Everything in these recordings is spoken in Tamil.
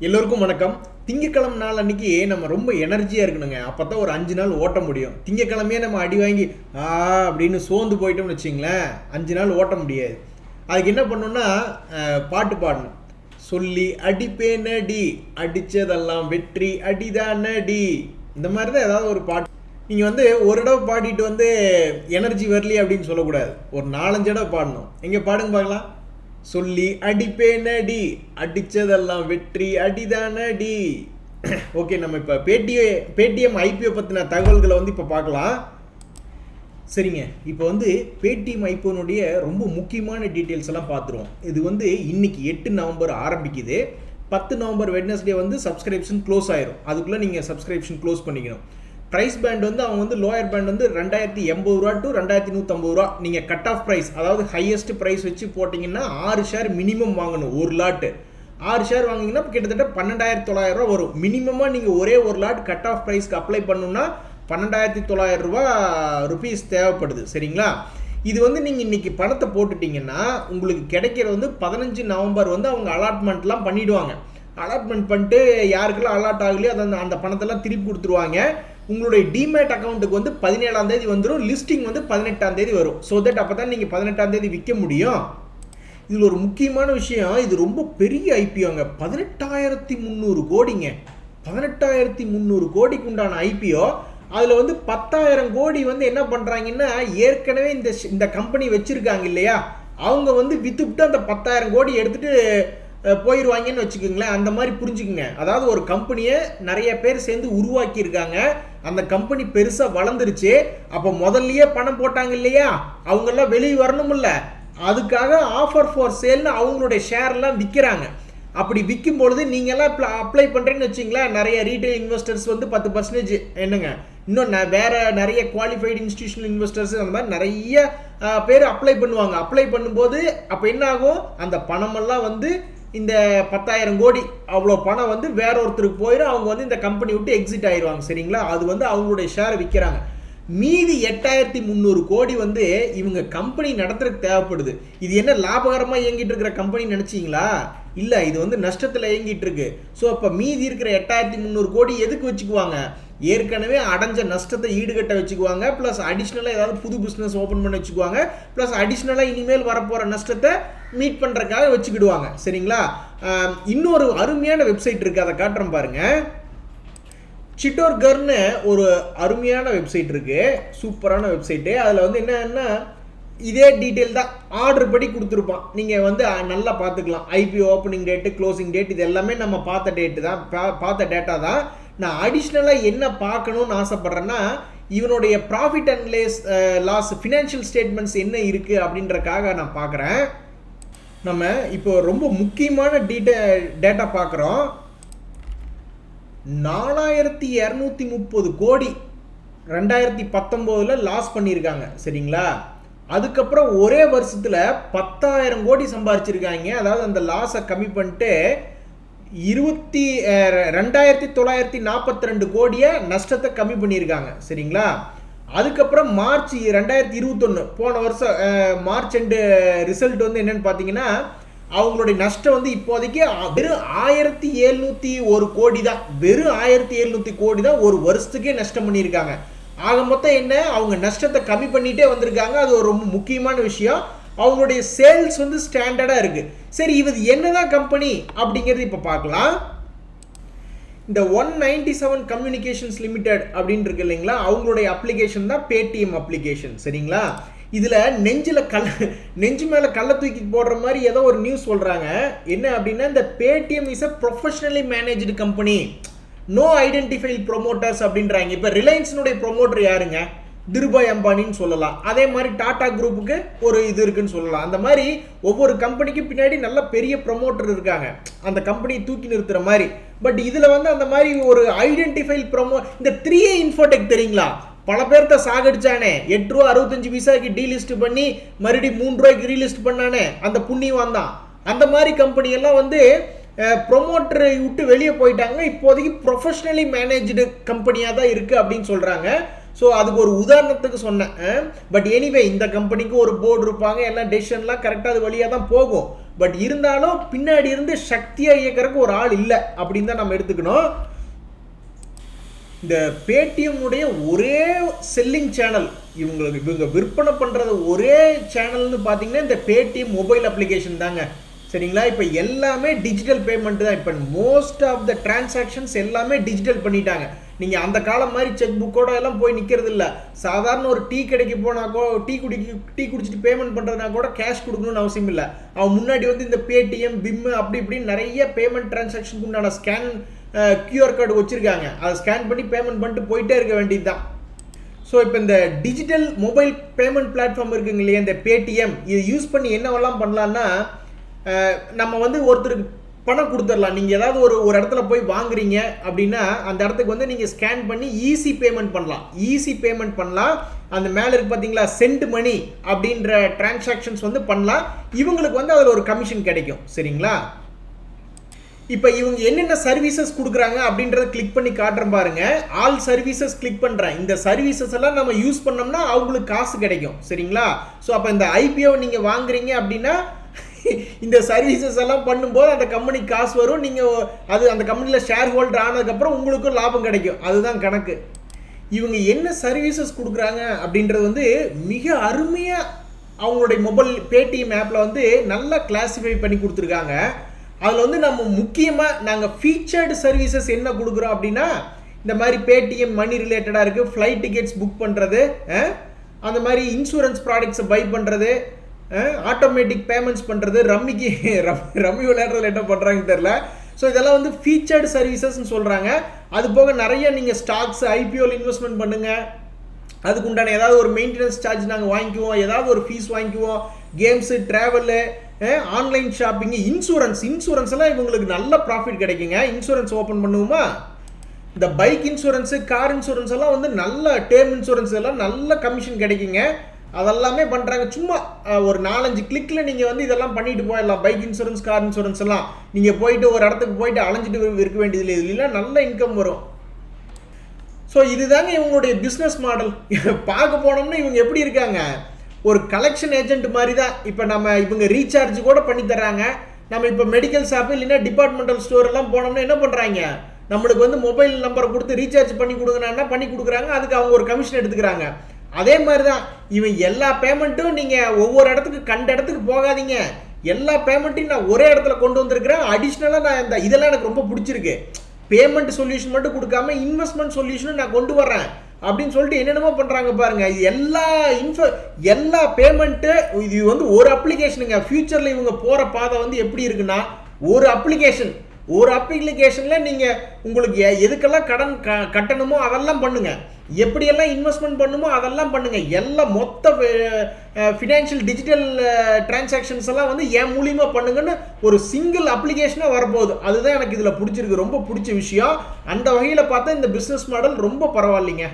எல்லோருக்கும் வணக்கம். திங்கக்கிழமை நாள் அன்னைக்கு நம்ம ரொம்ப எனர்ஜியாக இருக்கணுங்க. அப்போ தான் ஒரு 5 நாள் ஓட்ட முடியும். திங்கக்கிழமையே நம்ம அடி வாங்கி அப்படின்னு சோர்ந்து போயிட்டோம்னு வச்சிங்களேன், 5 நாள் ஓட்ட முடியாது. அதுக்கு என்ன பண்ணணும்னா பாட்டு பாடணும். சொல்லி அடிப்பேனடி அடித்ததெல்லாம் வெற்றி அடிதானடி, இந்த மாதிரி தான் ஏதாவது ஒரு பாட்டு. நீங்கள் ஒரு தடவை பாடிட்டு எனர்ஜி வரலையே அப்படின்னு சொல்லக்கூடாது. ஒரு 4-5 தடவை பாடணும். எங்கே பாடுங்க பார்க்கலாம். சொல்லி அடிப்பேனடி அடிச்சதெல்லாம் வெற்றி அடிதானடி. ஓகே, நம்ம இப்போ பேடிஎம் ஐபிஓ பற்றின தகவல்களை இப்போ பார்க்கலாம். சரிங்க, இப்போ பேடிஎம் ஐபிஓனுடைய ரொம்ப முக்கியமான டீட்டெயில்ஸ் எல்லாம் பார்த்துருவோம். இது இன்னைக்கு 8 நவம்பர் ஆரம்பிக்குது. 10 நவம்பர் வெட்னஸ்டே சப்ஸ்கிரிப்ஷன் க்ளோஸ் ஆயிரும். அதுக்குள்ளே நீங்கள் சப்ஸ்கிரிப்ஷன் க்ளோஸ் பண்ணிக்கணும். ப்ரைஸ் பேண்ட் அவங்க லோயர் பேண்ட் 2080 ரூபா டு 2150 ரூபா. நீங்கள் கட் ஆஃப் ப்ரைஸ், அதாவது ஹையஸ்ட் ப்ரைஸ் வச்சு போட்டிங்கன்னா 6 ஷேர் மினிமம் வாங்கணும். ஒரு லாட்டு 6 ஷேர் வாங்கிங்கன்னா கிட்டத்தட்ட 12,900 ரூபா வரும். மினிமமாக நீங்கள் ஒரே ஒரு லாட் கட் ஆஃப் ப்ரைஸ்க்கு அப்ளை பண்ணணும்னா 12,900 ரூபா ருபீஸ் தேவைப்படுது. சரிங்களா? இது நீங்கள் இன்றைக்கி பணத்தை போட்டுட்டிங்கன்னா உங்களுக்கு கிடைக்கிறது 15 நவம்பர் அவங்க அலாட்மெண்ட்லாம் பண்ணிவிடுவாங்க. அலாட்மெண்ட் பண்ணிட்டு யாருக்கெல்லாம் அலாட் ஆகலையோ அந்த பணத்தெல்லாம் திருப்பி கொடுத்துருவாங்க. உங்களுடைய டிமேட் அக்கௌண்ட்டுக்கு 17ஆம் தேதி வந்துடும். லிஸ்டிங் 18ஆம் தேதி வரும். ஸோ தட் அப்போ தான் நீங்கள் 18ஆம் தேதி விற்க முடியும். இதில் ஒரு முக்கியமான விஷயம், இது ரொம்ப பெரிய ஐபிஓங்க. 18,300 கோடிங்க. 18,300 கோடிக்கு உண்டான ஐபிஓ. அதில் 10,000 கோடி என்ன பண்ணுறாங்கன்னா, ஏற்கனவே இந்த கம்பெனி வச்சுருக்காங்க இல்லையா, அவங்க வித்துவிட்டு அந்த 10,000 கோடி எடுத்துகிட்டு போயிடுவாங்கன்னு வச்சுக்கோங்களேன். அந்த மாதிரி புரிஞ்சுக்குங்க. அதாவது ஒரு கம்பெனியை நிறைய பேர் சேர்ந்து உருவாக்கியிருக்காங்க. அந்த கம்பெனி பெருசாக வளர்ந்துருச்சு. அப்போ முதல்லையே பணம் போட்டாங்க இல்லையா, அவங்கெல்லாம் வெளியே வரணும்ல, அதுக்காக ஆஃபர் ஃபார் சேல்னு அவங்களுடைய ஷேர்லாம் விற்கிறாங்க. அப்படி விற்கும் பொழுது நீங்கள்லாம் அப்ளை பண்ணுறீங்கன்னு வச்சிங்களேன், நிறைய ரீட்டைல் இன்வெஸ்டர்ஸ் 10% என்னங்க, இன்னும் வேறு நிறைய குவாலிஃபைடு இன்ஸ்டிடியூஷனல் இன்வெஸ்டர்ஸ் அந்த மாதிரி நிறைய பேர் அப்ளை பண்ணுவாங்க. அப்ளை பண்ணும்போது அப்போ என்ன ஆகும், அந்த பணமெல்லாம் இந்த 10,000 கோடி அவ்வளோ பணம் வேற ஒருத்தருக்கு போயிடும். அவங்க இந்த கம்பெனி விட்டு எக்ஸிட் ஆயிடுவாங்க. சரிங்களா? அது அவங்களுடைய ஷேரை விற்கிறாங்க. மீதி 8,300 கோடி இவங்க கம்பெனி நடத்துறதுக்கு தேவைப்படுது. இது என்ன லாபகரமாக இயங்கிட்டு இருக்கிற கம்பெனி நினச்சிங்களா? இல்லை, இது நஷ்டத்தில் இயங்கிட்டு இருக்கு. ஸோ அப்போ மீதி இருக்கிற 8,300 கோடி எதுக்கு வச்சுக்குவாங்க? ஏற்கனவே அடைஞ்ச நஷ்டத்தை ஈடுகட்ட வச்சுக்குவாங்க. ப்ளஸ் அடிஷ்னலாக ஏதாவது புது பிஸ்னஸ் ஓப்பன் பண்ணி வச்சுக்குவாங்க. ப்ளஸ் அடிஷ்னலாக இனிமேல் வரப்போகிற நஷ்டத்தை மீட் பண்ணுறதுக்காக வச்சுக்கிடுவாங்க. சரிங்களா? இன்னொரு அருமையான வெப்சைட் இருக்குது, அதை காட்டுறேன் பாருங்கள். சிட்டோர்கர்னு ஒரு அருமையான வெப்சைட் இருக்குது, சூப்பரான வெப்சைட்டு. அதில் என்னன்னா இதே டீட்டெயில் தான், ஆர்டர் படி கொடுத்துருப்பான். நீங்கள் நல்லா பார்த்துக்கலாம். IPO opening date, closing date, இது எல்லாமே நம்ம பார்த்த டேட்டு தான், பார்த்த டேட்டா தான். நான் அடிஷ்னலாக என்ன பார்க்கணுன்னு ஆசைப்பட்றேன்னா, இவனுடைய profit and loss financial statements என்ன இருக்குது அப்படின்றக்காக நான் பார்க்குறேன். நம்ம இப்போ ரொம்ப முக்கியமான டேட்டா பார்க்குறோம். 4,230 கோடி 2019 லாஸ் பண்ணியிருக்காங்க. சரிங்களா? அதுக்கப்புறம் ஒரே வருஷத்தில் 10,000 கோடி சம்பாரிச்சிருக்காங்க. அதாவது அந்த லாஸை கம்மி பண்ணிட்டு 2,942 கோடியை நஷ்டத்தை கம்மி பண்ணியிருக்காங்க. சரிங்களா? அதுக்கப்புறம் மார்ச் 2021 போன வருஷம் மார்ச் எண்டு ரிசல்ட் என்னன்னு பார்த்தீங்கன்னா, அவங்களுடைய நஷ்டம் இப்போதைக்கு வெறும் 1,701 கோடி தான். வெறும் 1,700 கோடி தான் ஒரு வருஷத்துக்கே நஷ்டம் பண்ணியிருக்காங்க. ஆக மொத்தம் என்ன, அவங்க நஷ்டத்தை கம்மி பண்ணிகிட்டே வந்திருக்காங்க. அது ஒரு ரொம்ப முக்கியமான விஷயம். அவங்களுடைய சேல்ஸ் ஸ்டாண்டர்டாக இருக்குது. சரி, இது என்னதான் கம்பெனி அப்படிங்கிறது இப்போ பார்க்கலாம். இந்த 197 கம்யூனிகேஷன்ஸ் லிமிடெட் அப்படின்னு இருக்கு இல்லைங்களா, அவங்களுடைய அப்ளிகேஷன் தான் பேடிஎம் அப்ளிகேஷன். சரிங்களா? இதில் நெஞ்சு மேலே கல்லை தூக்கி போடுற மாதிரி ஏதோ ஒரு நியூஸ் சொல்கிறாங்க. என்ன அப்படின்னா, இந்த Paytm is a professionally managed company, no identified promoters அப்படின்றாங்க. இப்போ ரிலையன்ஸினுடைய ப்ரொமோட்டர் யாருங்க? திருபாய் அம்பானின்னு சொல்லலாம். அதே மாதிரி டாடா குரூப்புக்கு ஒரு இது இருக்குன்னு சொல்லலாம். அந்த மாதிரி ஒவ்வொரு கம்பெனிக்கும் பின்னாடி நல்ல பெரிய ப்ரொமோட்டர் இருக்காங்க, அந்த கம்பெனியை தூக்கி நிறுத்துற மாதிரி. பட் இதில் அந்த மாதிரி ஒரு ஐடென்டிஃபைட் இந்த 3A இன்ஃபோடெக் தெரியுங்களா, பல பேர்த்த சாகடிச்சானே, 8 ரூபா 65 பைசாக்கு டீலிஸ்ட் பண்ணி மறுபடியும் 3 ரூபாய்க்கு ரீலிஸ்ட் பண்ணானே, அந்த புண்ணியவான் தான். அந்த மாதிரி கம்பெனியெல்லாம் ப்ரொமோட்டரை விட்டு வெளியே போயிட்டாங்க. இப்போதைக்கு ப்ரொஃபஷனலி மேனேஜ்டு கம்பெனியாக தான் இருக்குது அப்படின்னு சொல்கிறாங்க. ஸோ அதுக்கு ஒரு உதாரணத்துக்கு சொன்னேன். பட் எனிவே இந்த கம்பெனிக்கு ஒரு போர்டு இருப்பாங்க, எல்லாம் டெசிஷன்லாம் கரெக்டாக அது வழியாக தான் போகும். பட் இருந்தாலும் பின்னாடி இருந்து சக்தியாக இயக்கிறதுக்கு ஒரு ஆள் இல்லை அப்படின்னு தான் நம்ம எடுத்துக்கணும். இந்த பேடிஎம் உடைய ஒரே செல்லிங் சேனல், இவங்க விற்பனை பண்ணுறது ஒரே சேனல்னு பார்த்தீங்கன்னா இந்த பேடிஎம் மொபைல் அப்ளிகேஷன் தாங்க. சரிங்களா? இப்போ எல்லாமே டிஜிட்டல் பேமெண்ட் தான். இப்போ மோஸ்ட் ஆஃப் த டிரான்சாக்ஷன்ஸ் எல்லாமே டிஜிட்டல் பண்ணிட்டாங்க. நீங்கள் அந்த காலம் மாதிரி செக் புக்கோட எல்லாம் போய் நிற்கிறது இல்லை. சாதாரண ஒரு டீ கடைக்கு போனாக்கோ டீ குடிச்சிட்டு பேமெண்ட் பண்ணுறதுனா கூட கேஷ் கொடுக்கணும்னு அவசியம் இல்லை. அவன் முன்னாடி வந்து இந்த பேடிஎம் பிம்மு அப்படி இப்படின்னு நிறைய பேமெண்ட் டிரான்சாக்ஷனுக்கு உண்டான ஸ்கேன் QR கார்டு வச்சுருக்காங்க. அதை ஸ்கேன் பண்ணி பேமெண்ட் பண்ணிட்டு போயிட்டே இருக்க வேண்டியது தான். ஸோ இப்போ இந்த டிஜிட்டல் மொபைல் பேமெண்ட் பிளாட்ஃபார்ம் இருக்குங்க இல்லையா, இந்த பேடிஎம், இதை யூஸ் பண்ணி என்னவெல்லாம் பண்ணலான்னா, நம்ம வந்து ஒருத்தருக்கு பணம் கொடுத்துடலாம். நீங்கள் ஏதாவது ஒரு இடத்துல போய் வாங்குறீங்க அப்படின்னா அந்த இடத்துக்கு வந்து நீங்கள் ஸ்கேன் பண்ணி ஈஸி பேமெண்ட் பண்ணலாம். அந்த மேலே இருக்கு பார்த்தீங்களா, சென்ட் மணி அப்படின்ற டிரான்சாக்ஷன்ஸ் வந்து பண்ணலாம். இவங்களுக்கு வந்து அதில் ஒரு கமிஷன் கிடைக்கும். சரிங்களா? இப்போ இவங்க என்னென்ன சர்வீசஸ் கொடுக்குறாங்க அப்படின்றத கிளிக் பண்ணி காட்டுறேன் பாருங்க. ஆல் சர்வீசஸ் கிளிக் பண்ணுறேன். இந்த சர்வீசஸ் எல்லாம் நம்ம யூஸ் பண்ணோம்னா அவங்களுக்கு காசு கிடைக்கும். சரிங்களா? ஸோ அப்போ இந்த ஐபிஓ நீங்கள் வாங்குறீங்க அப்படின்னா இந்த சர்வீசஸ் எல்லாம் பண்ணும்போது அந்த கம்பெனிக்கு காசு வரும். நீங்கள் அது அந்த கம்பெனியில் ஷேர் ஹோல்டர் ஆனதுக்கப்புறம் உங்களுக்கும் லாபம் கிடைக்கும். அதுதான் கணக்கு. இவங்க என்ன சர்வீசஸ் கொடுக்குறாங்க அப்படின்றது வந்து மிக அருமையாக அவங்களுடைய மொபைல் பேடிஎம் ஆப்பில் வந்து நல்லா கிளாஸிஃபை பண்ணி கொடுத்துருக்காங்க. அதில் வந்து நம்ம முக்கியமாக நாங்கள் ஃபீச்சர்டு சர்வீசஸ் என்ன கொடுக்குறோம் அப்படின்னா, இந்த மாதிரி பேடிஎம் மணி ரிலேட்டடாக இருக்குது. ஃப்ளைட் டிக்கெட்ஸ் புக் பண்ணுறது, அந்த மாதிரி இன்சூரன்ஸ் ப்ராடக்ட்ஸை பை பண்ணுறது, ஆட்டோமேட்டிக் பேமெண்ட்ஸ் பண்ணுறது, ரம்மி விளையாடுறதுல என்ன பண்ணுறாங்கன்னு தெரில. ஸோ இதெல்லாம் வந்து ஃபீச்சர்டு சர்வீசஸ்ன்னு சொல்கிறாங்க. அது போக நிறைய நீங்கள் ஸ்டாக்ஸ் ஐபிஓவில் இன்வெஸ்ட்மெண்ட் பண்ணுங்கள், அதுக்கு உண்டான ஏதாவது ஒரு மெயின்டெனன்ஸ் சார்ஜ் நாங்கள் வாங்கிக்குவோம், ஏதாவது ஒரு ஃபீஸ் வாங்கிக்குவோம், games, travel, online shopping, insurance எல்லாம் இவங்களுக்கு நல்ல ப்ராஃபிட் கிடைக்குங்க. இன்சூரன்ஸ் ஓப்பன் பண்ணுவோமா, இந்த பைக் இன்சூரன்ஸு, கார் இன்சூரன்ஸ் எல்லாம் வந்து நல்ல டேர்ம் இன்சூரன்ஸ் எல்லாம் நல்ல கமிஷன் கிடைக்குங்க. அதெல்லாமே பண்ணுறாங்க. சும்மா ஒரு 4-5 கிளிக்கில் நீங்கள் வந்து இதெல்லாம் பண்ணிட்டு போயிடலாம். பைக் இன்சூரன்ஸ், கார் இன்சூரன்ஸ் எல்லாம் நீங்கள் போயிட்டு ஒரு இடத்துக்கு போயிட்டு அலைஞ்சிட்டு இருக்க வேண்டியதில்லை. இதுலாம் நல்ல இன்கம் வரும். ஸோ இதுதாங்க இவங்களுடைய பிஸ்னஸ் மாடல். பார்க்க போனோம்னா இவங்க எப்படி இருக்காங்க, ஒரு கலெக்ஷன் ஏஜென்ட் மாதிரி தான். இப்போ இவங்க ரீசார்ஜ் கூட பண்ணி தர்றாங்க. நம்ம இப்போ மெடிக்கல் ஷாப்பு இல்லைன்னா டிபார்ட்மெண்டல் ஸ்டோர் எல்லாம் போனோம்னா என்ன பண்ணுறாங்க, நம்மளுக்கு வந்து மொபைல் நம்பரை கொடுத்து ரீசார்ஜ் பண்ணி கொடுங்கனா பண்ணி கொடுக்குறாங்க. அதுக்கு அவங்க ஒரு கமிஷன் எடுத்துக்கிறாங்க. அதே மாதிரி தான் இவன் எல்லா பேமெண்ட்டும் நீங்கள் ஒவ்வொரு இடத்துக்கு கண்ட இடத்துக்கு போகாதீங்க, எல்லா பேமெண்ட்டையும் நான் ஒரே இடத்துல கொண்டு வந்திருக்கிறேன். அடிஷ்னலாக நான் இதெல்லாம் எனக்கு ரொம்ப பிடிச்சிருக்கு. பேமெண்ட் சொல்யூஷன் மட்டும் கொடுக்காம இன்வெஸ்ட்மெண்ட் சொல்யூஷனும் நான் கொண்டு வரேன் அப்படின்னு சொல்லிட்டு என்னென்னமோ பண்ணுறாங்க பாருங்க. இது எல்லா பேமெண்ட்டு இது வந்து ஒரு அப்ளிகேஷனுங்க. ஃபியூச்சரில் இவங்க போகிற பாதை வந்து எப்படி இருக்குன்னா, ஒரு அப்ளிகேஷனில் நீங்கள் உங்களுக்கு எதுக்கெல்லாம் கடன் கட்டணுமோ அதெல்லாம் பண்ணுங்கள், எப்படியெல்லாம் இன்வெஸ்ட்மெண்ட் பண்ணுமோ அதெல்லாம் பண்ணுங்கள். எல்லாம் மொத்த ஃபினான்ஷியல் டிஜிட்டல் டிரான்சாக்ஷன்ஸ் எல்லாம் வந்து என் மூலியமாக பண்ணுங்கன்னு ஒரு சிங்கிள் அப்ளிகேஷனாக வரப்போகுது. அதுதான் எனக்கு இதில் பிடிச்சிருக்கு, ரொம்ப பிடிச்ச விஷயம். அந்த வகையில் பார்த்தா இந்த பிஸ்னஸ் மாடல் ரொம்ப பரவாயில்லைங்க.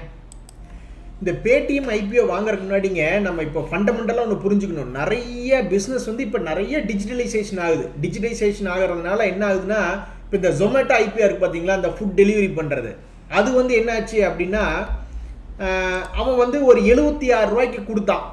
இந்த பேடிஎம் ஐபிஓ வாங்குறதுக்கு முன்னாடிங்க நம்ம இப்போ ஃபண்டமெண்டலாக ஒன்று புரிஞ்சுக்கணும். நிறைய பிஸ்னஸ் வந்து இப்போ நிறைய டிஜிட்டலைசேஷன் ஆகுது. டிஜிட்டலைசேஷன் ஆகிறதுனால என்ன ஆகுதுன்னா, இப்போ இந்த ஜொமேட்டோ ஐபிஓ இருக்குது பார்த்தீங்களா, இந்த ஃபுட் டெலிவரி பண்ணுறது, அது வந்து என்னாச்சு அப்படின்னா, அவன் வந்து ஒரு 76 ரூபாய்க்கு கொடுத்தான்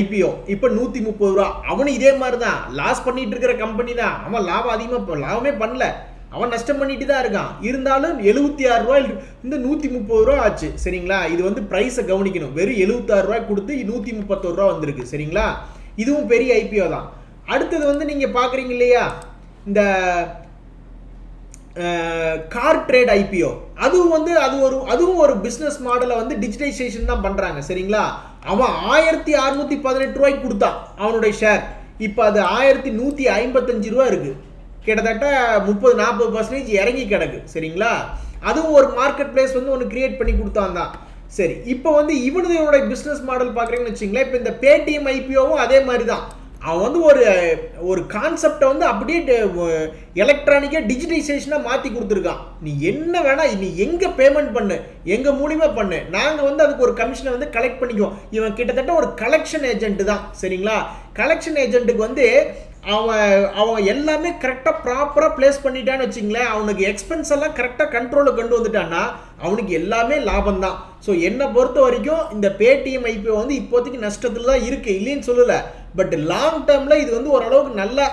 ஐபிஓ, இப்போ 130 ரூபா. அவனு இதே மாதிரி தான் லாஸ் பண்ணிட்டு இருக்கிற கம்பெனி தான். அவன் லாபமே பண்ணல, அவன் நஷ்டம் பண்ணிட்டு தான் இருக்கான். இருந்தாலும் 76 ரூபாய் இந்த 130 ரூபா ஆச்சு. சரிங்களா? இது வந்து ப்ரைஸை கவனிக்கணும். வெறும் 76 ரூபாய் கொடுத்து 131 ரூபா வந்திருக்கு. சரிங்களா? இதுவும் பெரிய ஐபிஓ தான். அடுத்தது வந்து நீங்கள் பார்க்குறீங்க இல்லையா, இந்த கார் ட்ரேட் ஐபிஓ, அதுவும் ஒரு பிஸ்னஸ் மாடலை வந்து டிஜிட்டலைசேஷன் தான் பண்ணுறாங்க. சரிங்களா? அவன் 1618 ரூபாய்க்கு கொடுத்தான் அவனுடைய ஷேர். இப்போ அது 1155 ரூபா இருக்குது. கிட்டத்தட்ட 30-40% இறங்கி கிடக்கு. சரிங்களா? அதுவும் ஒரு மார்க்கெட் பிளேஸ் வந்து ஒன்று கிரியேட் பண்ணி கொடுத்தான் தான். சரி, இப்போ வந்து இவனுடைய பிஸ்னஸ் மாடல் பார்க்குறீங்கன்னு வச்சிங்களேன். இப்போ இந்த பேடிஎம் ஐபிஓவும் அதே மாதிரி தான். அவன் வந்து ஒரு கான்செப்டை வந்து அப்படியே எலக்ட்ரானிக்காக டிஜிட்டைசேஷனாக மாற்றி கொடுத்துருக்கான். நீ என்ன வேணா நீ எங்கே பேமெண்ட் பண்ணு, எங்கள் மூலியமாக பண்ணு, நாங்கள் வந்து அதுக்கு ஒரு கமிஷனை வந்து கலெக்ட் பண்ணிக்குவோம். இவன் கிட்டத்தட்ட ஒரு கலெக்ஷன் ஏஜென்ட் தான், சரிங்களா? கலெக்ஷன் ஏஜென்ட்டுக்கு வந்து அவன் எல்லாமே கரெக்டாக ப்ராப்பராக பிளேஸ் பண்ணிட்டான்னு வச்சுங்களேன், அவனுக்கு எக்ஸ்பென்ஸ் எல்லாம் கரெக்டாக கண்ட்ரோலில் கொண்டு வந்துட்டான்னா அவனுக்கு எல்லாமே லாபம் தான். ஸோ என்னை பொறுத்த வரைக்கும் இந்த பேடிஎம் ஐபிஓ வந்து இப்போதைக்கு நஷ்டத்தில் தான் இருக்குது, இல்லைன்னு சொல்லலை. பட் லாங் டேர்மில் இது வந்து ஓரளவுக்கு நல்ல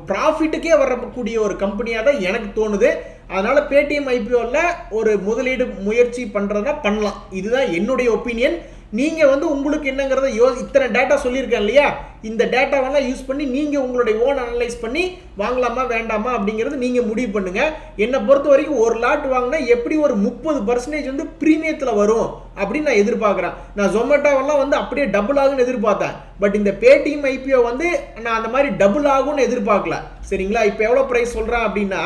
ப்ராஃபிட்டுக்கே வரக்கூடிய ஒரு கம்பெனியாக தான் எனக்கு தோணுது. அதனால் பேடிஎம் ஐபிஓவில் ஒரு முதலீடு முயற்சி பண்ணுறதுனா பண்ணலாம். இதுதான் என்னுடைய ஒப்பீனியன். நீங்கள் வந்து உங்களுக்கு என்னங்கிறத இத்தனை டேட்டா சொல்லியிருக்கேன் இல்லையா, இந்த டேட்டாவெல்லாம் யூஸ் பண்ணி நீங்கள் உங்களுடைய ஓன் அனலைஸ் பண்ணி வாங்கலாமா வேண்டாமா அப்படிங்கிறது நீங்கள் முடிவு பண்ணுங்கள். என்னை பொறுத்த வரைக்கும் ஒரு லாட் வாங்கினா எப்படி ஒரு 30% வந்து ப்ரீமியத்தில் வரும் அப்படின்னு நான் எதிர்பார்க்குறேன். நான் ஜொமேட்டோவெல்லாம் வந்து அப்படியே டபுள் ஆகுன்னு எதிர்பார்த்தேன். பட் இந்த பேடிஎம் ஐபிஓ வந்து நான் அந்த மாதிரி டபுள் ஆகும்னு எதிர்பார்க்கல, சரிங்களா? இப்போ எவ்வளோ ப்ரைஸ் சொல்கிறேன் அப்படின்னா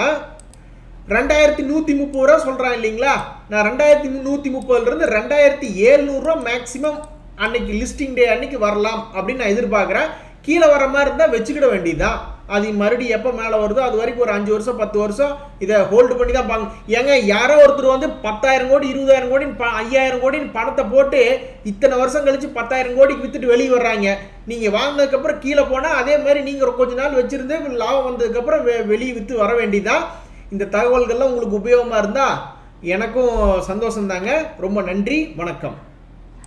2130 ரூபா சொல்கிறான் இல்லைங்களா? நான் 2130 2700 மேக்ஸிமம் அன்னைக்கு லிஸ்டிங் டே அன்னைக்கு வரலாம் அப்படின்னு நான் எதிர்பார்க்குறேன். கீழே வர மாதிரி இருந்தால் வச்சுக்கிட வேண்டியதுதான். அது மறுபடியும் எப்போ மேலே வருதோ அது வரைக்கும் ஒரு 5 வருஷம் 10 வருஷம் இதை ஹோல்டு பண்ணி தான் பாங்க. ஏங்க யாரோ ஒருத்தர் வந்து 10,000 கோடி 20,000 கோடி 5,000 கோடின்னு பணத்தை போட்டு இத்தனை வருஷம் கழிச்சு 10,000 கோடிக்கு வித்துட்டு வெளியே வர்றாங்க. நீங்கள் வாங்கினதுக்கப்புறம் கீழே போனால் அதே மாதிரி நீங்கள் கொஞ்ச நாள் வச்சுருந்து லாபம் வந்ததுக்கப்புறம் வெளியே விற்று வர வேண்டியதான். இந்த தகவல்கள்லாம் உங்களுக்கு உபயோகமாக இருந்தால் எனக்கும் சந்தோஷம் தாங்க. ரொம்ப நன்றி, வணக்கம்.